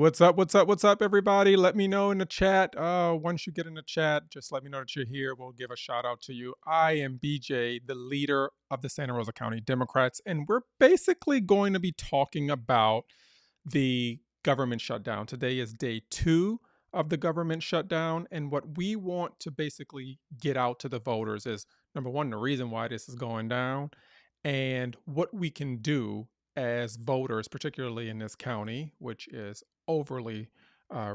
What's up? What's up? What's up, everybody? Let me know in the chat. Once you get in the chat, just let me know that you're here. We'll give a shout out to you. I am BJ, the leader of the Santa Rosa County Democrats, and we're basically going to be talking about the government shutdown. Today is day 2 of the government shutdown, and what we want to basically get out to the voters is number one, the reason why this is going down, and what we can do as voters, particularly in this county, which is overly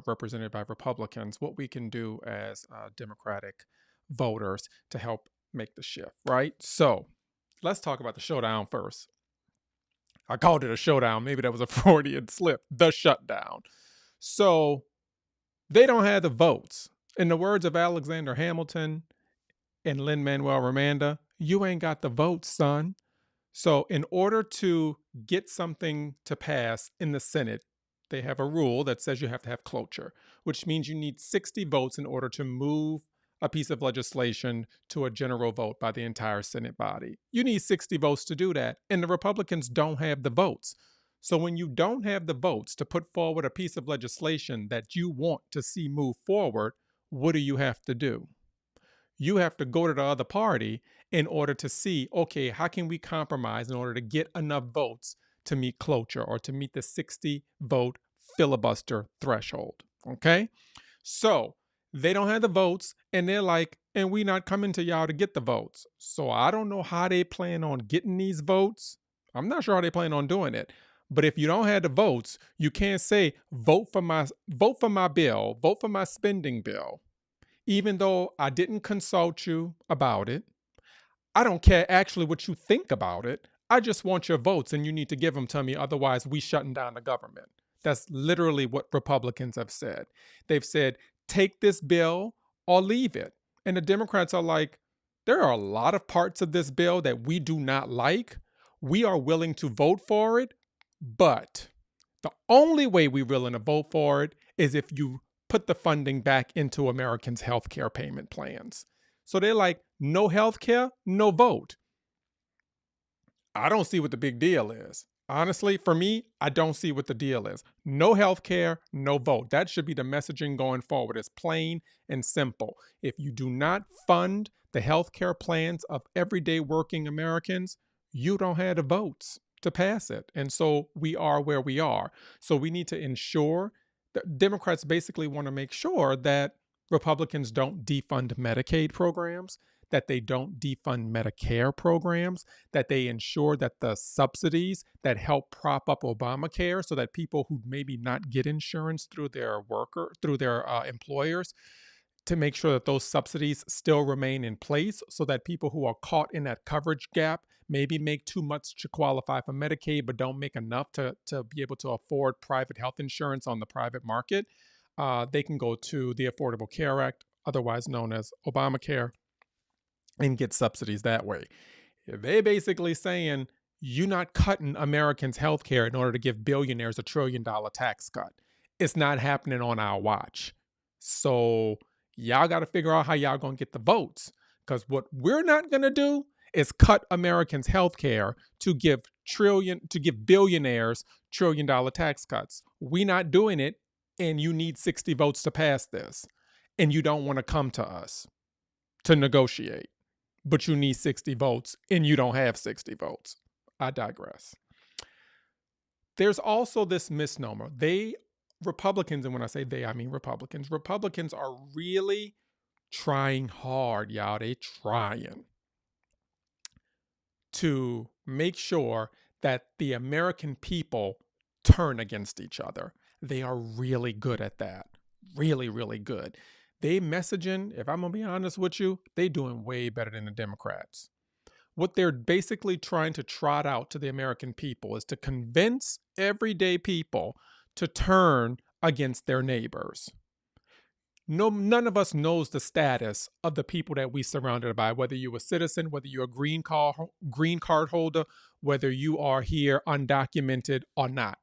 represented by Republicans, what we can do as Democratic voters to help make the shift, right? So let's talk about the showdown first. I called it a showdown. Maybe that was a Freudian slip. The shutdown. So they don't have the votes. In the words of Alexander Hamilton and Lin-Manuel Miranda, you ain't got the votes, son. So in order to get something to pass in the Senate, they have a rule that says you have to have cloture, which means you need 60 votes in order to move a piece of legislation to a general vote by the entire Senate body. You need 60 votes to do that, and the Republicans don't have the votes. So when you don't have the votes to put forward a piece of legislation that you want to see move forward, what do you have to do? You have to go to the other party in order to see, okay, how can we compromise in order to get enough votes to meet cloture or to meet the 60 vote filibuster threshold. Okay. So they don't have the votes and they're like, and we not coming to y'all to get the votes. So I don't know how they plan on getting these votes. I'm not sure how they plan on doing it. But if you don't have the votes, you can't say vote for my bill, vote for my spending bill. Even though I didn't consult you about it, I don't care actually what you think about it. I just want your votes and you need to give them to me. Otherwise, we shutting down the government. That's literally what Republicans have said. They've said, take this bill or leave it. And the Democrats are like, there are a lot of parts of this bill that we do not like. We are willing to vote for it, but the only way we're willing to vote for it is if you put the funding back into Americans' healthcare payment plans. So they're like, no healthcare, no vote. I don't see what the big deal is. Honestly, for me, I don't see what the deal is. No healthcare, no vote. That should be the messaging going forward. It's plain and simple. If you do not fund the healthcare plans of everyday working Americans, you don't have the votes to pass it. And so we are where we are. So we need to ensure that Democrats basically want to make sure that Republicans don't defund Medicaid programs, that they don't defund Medicare programs, that they ensure that the subsidies that help prop up Obamacare so that people who maybe not get insurance through their employers, to make sure that those subsidies still remain in place so that people who are caught in that coverage gap maybe make too much to qualify for Medicaid but don't make enough to be able to afford private health insurance on the private market. They can go to the Affordable Care Act, otherwise known as Obamacare, and get subsidies that way. They're basically saying you're not cutting Americans' health care in order to give billionaires $1 trillion tax cut. It's not happening on our watch. So y'all got to figure out how y'all going to get the votes. Because what we're not going to do is cut Americans' health care to give billionaires $1 trillion tax cuts. We're not doing it, and you need 60 votes to pass this. And you don't want to come to us to negotiate. But you need 60 votes, and you don't have 60 votes. I digress. There's also this misnomer. Republicans, and when I say they, I mean Republicans. Republicans are really trying hard, y'all. They trying to make sure that the American people turn against each other. They are really good at that. Really, really good. They messaging, if I'm going to be honest with you, they doing way better than the Democrats. What they're basically trying to trot out to the American people is to convince everyday people to turn against their neighbors. None of us knows the status of the people that we surrounded by, whether you're a citizen, whether you're a green card holder, whether you are here undocumented or not.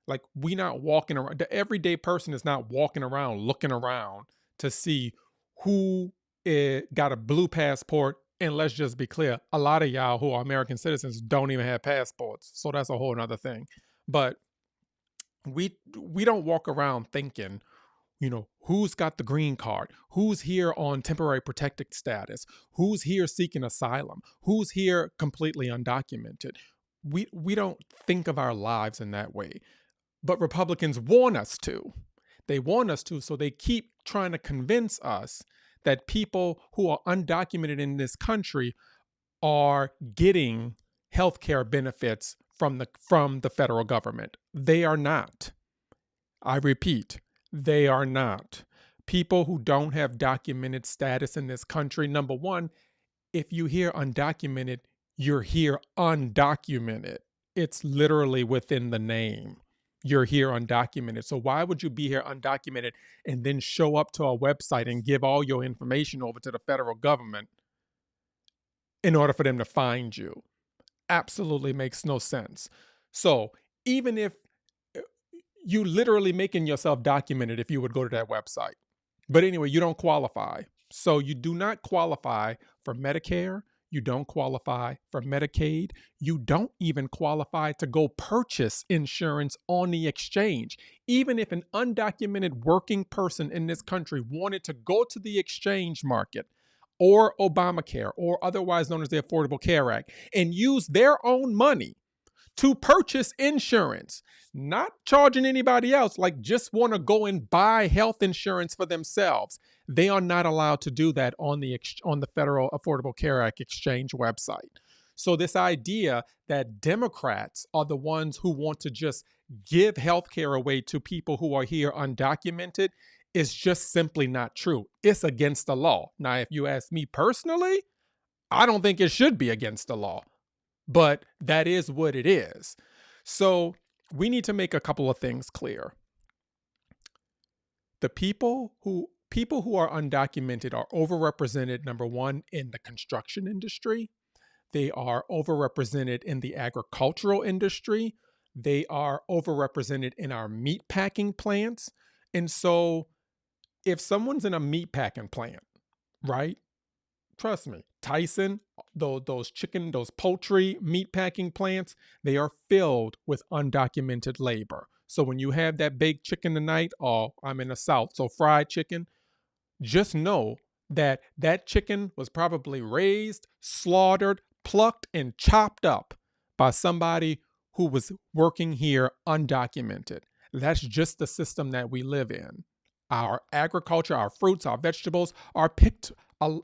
Like, we not walking around. The everyday person is not walking around looking around to see who got a blue passport. And let's just be clear, a lot of y'all who are American citizens don't even have passports. So that's a whole nother thing. But We don't walk around thinking, who's got the green card, who's here on temporary protected status, who's here seeking asylum, who's here completely undocumented. We don't think of our lives in that way. But Republicans want us to. They want us to, so they keep trying to convince us that people who are undocumented in this country are getting health care benefits from the federal government. They are not. I repeat, they are not. People who don't have documented status in this country, number one, if you hear undocumented, you're here undocumented. It's literally within the name. You're here undocumented. So why would you be here undocumented and then show up to a website and give all your information over to the federal government in order for them to find you? Absolutely makes no sense. So even if you literally making yourself documented if you would go to that website. But anyway, you don't qualify. So you do not qualify for Medicare. You don't qualify for Medicaid. You don't even qualify to go purchase insurance on the exchange. Even if an undocumented working person in this country wanted to go to the exchange market or Obamacare or otherwise known as the Affordable Care Act and use their own money to purchase insurance, not charging anybody else, like just want to go and buy health insurance for themselves. They are not allowed to do that on the Federal Affordable Care Act exchange website. So this idea that Democrats are the ones who want to just give health care away to people who are here undocumented is just simply not true. It's against the law. Now, if you ask me personally, I don't think it should be against the law. But that is what it is. So we need to make a couple of things clear. The people who are undocumented are overrepresented, number one, in the construction industry. They are overrepresented in the agricultural industry. They are overrepresented in our meat packing plants. And so if someone's in a meat packing plant, right? Trust me, Tyson, those poultry meat packing plants, they are filled with undocumented labor. So when you have that baked chicken tonight, I'm in the South, so fried chicken, just know that that chicken was probably raised, slaughtered, plucked, and chopped up by somebody who was working here undocumented. That's just the system that we live in. Our agriculture, our fruits, our vegetables are picked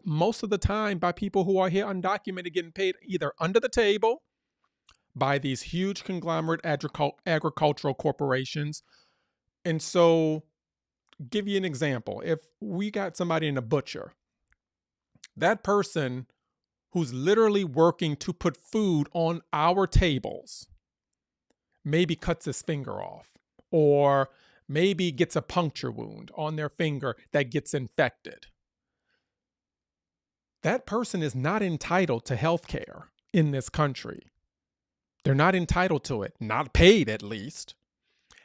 most of the time by people who are here undocumented, getting paid either under the table by these huge conglomerate agricultural corporations. And so, give you an example. If we got somebody in a butcher, that person who's literally working to put food on our tables maybe cuts his finger off, or maybe gets a puncture wound on their finger that gets infected. That person is not entitled to health care in this country. They're not entitled to it, not paid at least.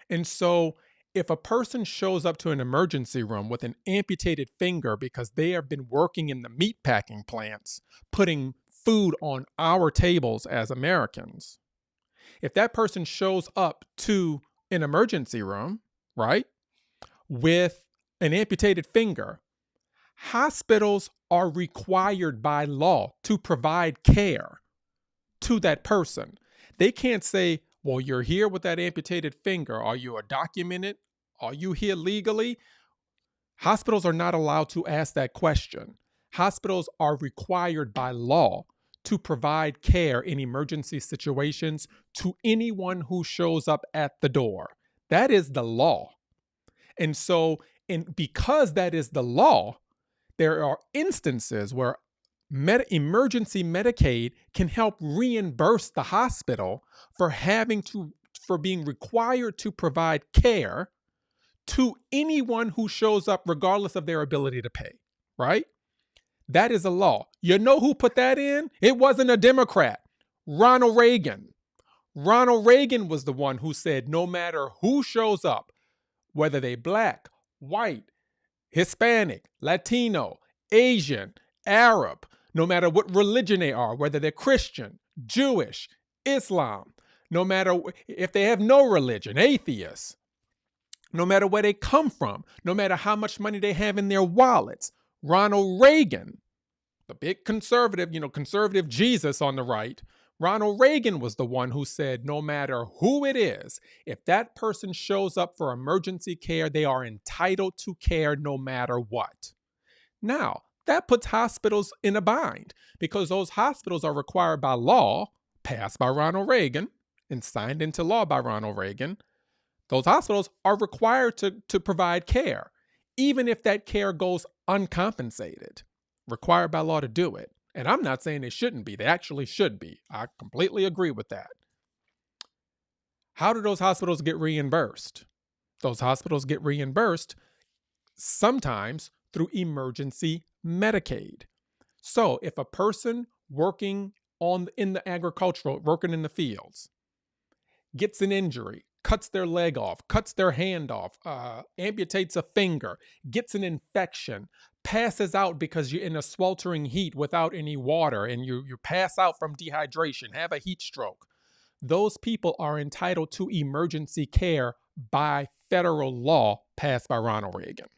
And so if a person shows up to an emergency room with an amputated finger because they have been working in the meat packing plants, putting food on our tables as Americans, if that person shows up to an emergency room, right, with an amputated finger, hospitals are required by law to provide care to that person. They can't say, well, you're here with that amputated finger. Are you undocumented? Are you here legally? Hospitals are not allowed to ask that question. Hospitals are required by law to provide care in emergency situations to anyone who shows up at the door. That is the law. And so, because that is the law, there are instances where emergency Medicaid can help reimburse the hospital for being required to provide care to anyone who shows up regardless of their ability to pay, right? That is a law. You know who put that in? It wasn't a Democrat. Ronald Reagan. Ronald Reagan was the one who said no matter who shows up, whether they black, white, Hispanic, Latino, Asian, Arab, no matter what religion they are, whether they're Christian, Jewish, Islam, no matter if they have no religion, atheists, no matter where they come from, no matter how much money they have in their wallets. Ronald Reagan, the big conservative, conservative Jesus on the right, Ronald Reagan was the one who said, no matter who it is, if that person shows up for emergency care, they are entitled to care no matter what. Now, that puts hospitals in a bind because those hospitals are required by law, passed by Ronald Reagan and signed into law by Ronald Reagan. Those hospitals are required to provide care, even if that care goes uncompensated, required by law to do it. And I'm not saying they shouldn't be. They actually should be. I completely agree with that. How do those hospitals get reimbursed? Those hospitals get reimbursed sometimes through emergency Medicaid. So if a person working in the agricultural, working in the fields, gets an injury, cuts their leg off, cuts their hand off, amputates a finger, gets an infection, passes out because you're in a sweltering heat without any water and you pass out from dehydration, have a heat stroke. Those people are entitled to emergency care by federal law passed by Ronald Reagan.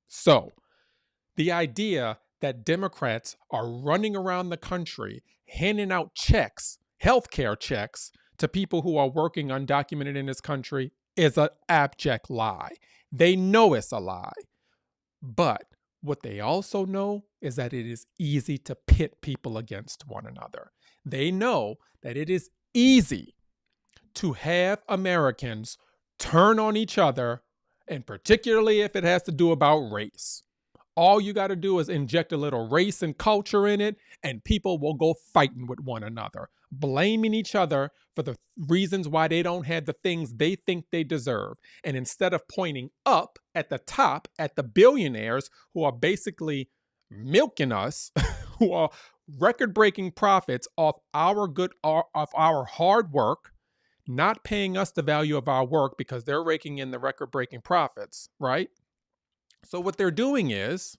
So the idea that Democrats are running around the country handing out checks, healthcare checks, to people who are working undocumented in this country is an abject lie. They know it's a lie. But what they also know is that it is easy to pit people against one another. They know that it is easy to have Americans turn on each other, and particularly if it has to do about race. All you got to do is inject a little race and culture in it, and people will go fighting with one another, blaming each other for the reasons why they don't have the things they think they deserve. And instead of pointing up at the top at the billionaires who are basically milking us, who are record-breaking profits off our hard work, not paying us the value of our work because they're raking in the record-breaking profits, right? So what they're doing is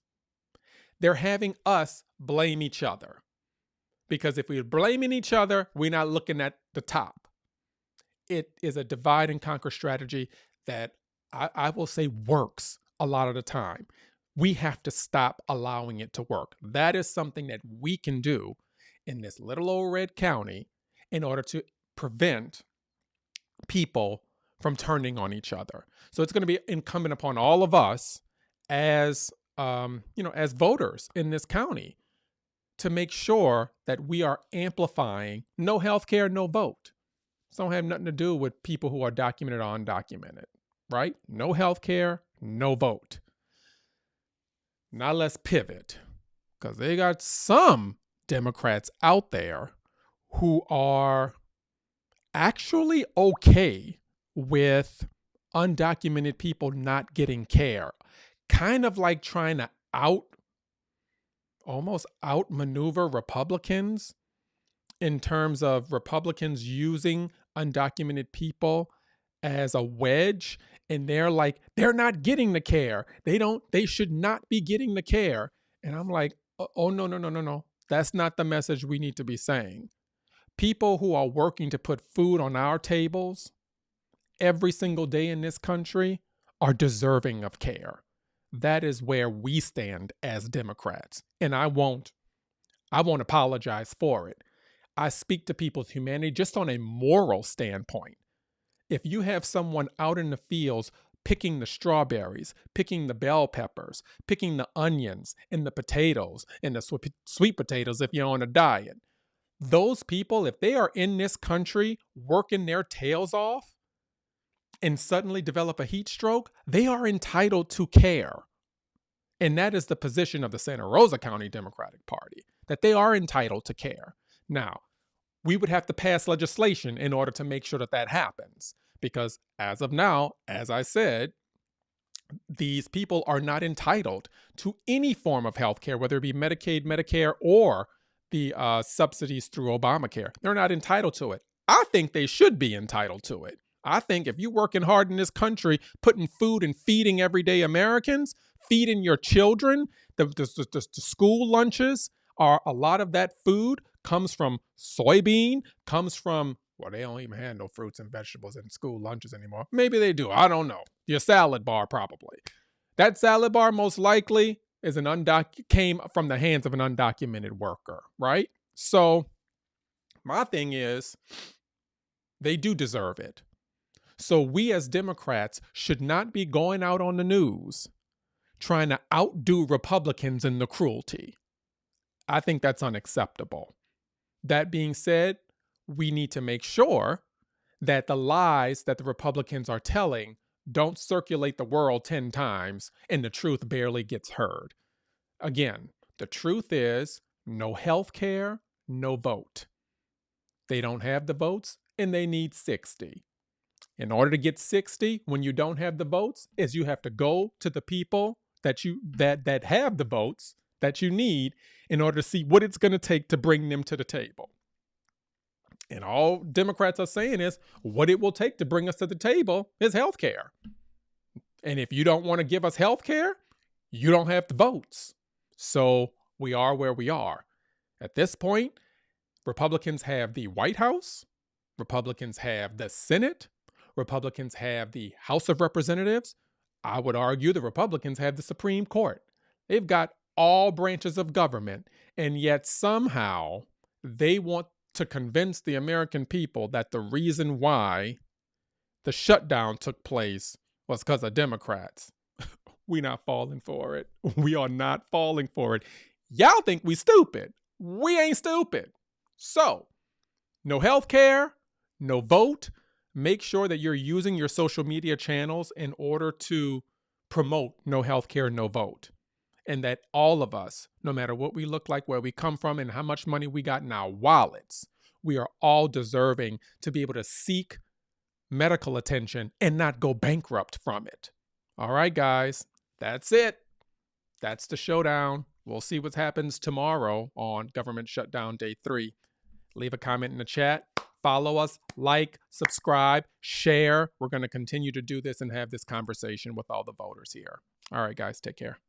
they're having us blame each other. Because if we're blaming each other, we're not looking at the top. It is a divide and conquer strategy that I will say works a lot of the time. We have to stop allowing it to work. That is something that we can do in this little old red county in order to prevent people from turning on each other. So it's going to be incumbent upon all of us as as voters in this county to make sure that we are amplifying no healthcare, no vote. This don't have nothing to do with people who are documented or undocumented, right? No healthcare, no vote. Now let's pivot, because they got some Democrats out there who are actually okay with undocumented people not getting care. Kind of like trying to almost outmaneuver Republicans in terms of Republicans using undocumented people as a wedge. And they're not getting the care. They should not be getting the care. And I'm like, oh, no. That's not the message we need to be saying. People who are working to put food on our tables every single day in this country are deserving of care. That is where we stand as Democrats. And I won't apologize for it. I speak to people's humanity just on a moral standpoint. If you have someone out in the fields picking the strawberries, picking the bell peppers, picking the onions and the potatoes and the sweet potatoes if you're on a diet, those people, if they are in this country working their tails off and suddenly develop a heat stroke, they are entitled to care. And that is the position of the Santa Rosa County Democratic Party, that they are entitled to care. Now, we would have to pass legislation in order to make sure that that happens. Because as of now, as I said, these people are not entitled to any form of health care, whether it be Medicaid, Medicare, or the subsidies through Obamacare. They're not entitled to it. I think they should be entitled to it. I think if you're working hard in this country, putting food and feeding everyday Americans, feeding your children, the school lunches, are a lot of that food comes from soybean, comes from Well, they don't even have no fruits and vegetables in school lunches anymore. Maybe they do. I don't know. Your salad bar, probably. That salad bar most likely is came from the hands of an undocumented worker, right? So my thing is, they do deserve it. So we as Democrats should not be going out on the news trying to outdo Republicans in the cruelty. I think that's unacceptable. That being said, we need to make sure that the lies that the Republicans are telling don't circulate the world 10 times and the truth barely gets heard. Again, the truth is no health care, no vote. They don't have the votes and they need 60. In order to get 60 when you don't have the votes, is you have to go to the people that have the votes that you need in order to see what it's going to take to bring them to the table. And all Democrats are saying is what it will take to bring us to the table is health care. And if you don't want to give us health care, you don't have the votes. So we are where we are. At this point, Republicans have the White House, Republicans have the Senate, Republicans have the House of Representatives. I would argue the Republicans have the Supreme Court. They've got all branches of government, and yet somehow they want to convince the American people that the reason why the shutdown took place was because of Democrats. We're not falling for it. We are not falling for it. Y'all think we stupid. We ain't stupid. So, no health care, no vote. Make sure that you're using your social media channels in order to promote no health care, no vote. And that all of us, no matter what we look like, where we come from, and how much money we got in our wallets, we are all deserving to be able to seek medical attention and not go bankrupt from it. All right, guys, that's it. That's the showdown. We'll see what happens tomorrow on Government Shutdown Day 3. Leave a comment in the chat. Follow us, like, subscribe, share. We're going to continue to do this and have this conversation with all the voters here. All right, guys, take care.